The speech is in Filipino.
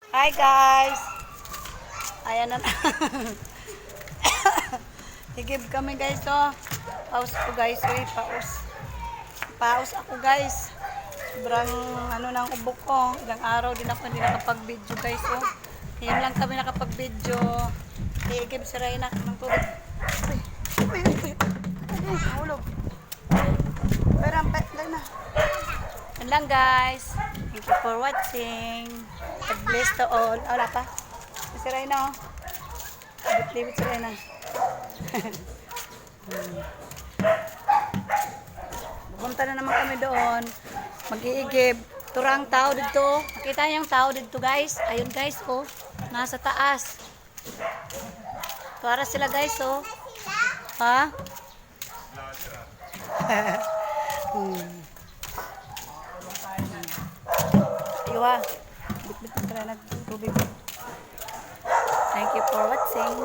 Hi guys! Ayan na. Higib kami guys oh. Paus ko guys, paus. Paus ako guys. Sobrang ano nang ubok ko. Ilang araw din ako hindi nakapag-video guys oh. Ngayon lang kami nakapag-video. Higib si Reyna ng tubig. Hulog. Pero ang pet na. Yan lang guys. Thank you for watching. God bless to all. Wala pa. Si Reyna oh. Libit si Reyna. Pupunta na naman kami doon. Mag-iigib. Turang tao dito. Nakita niyo yung tao dito guys. Ayun guys oh. Nasa taas. Para sila guys oh. Ha? Iwa. Bit-bit na tubig. Thank you for watching.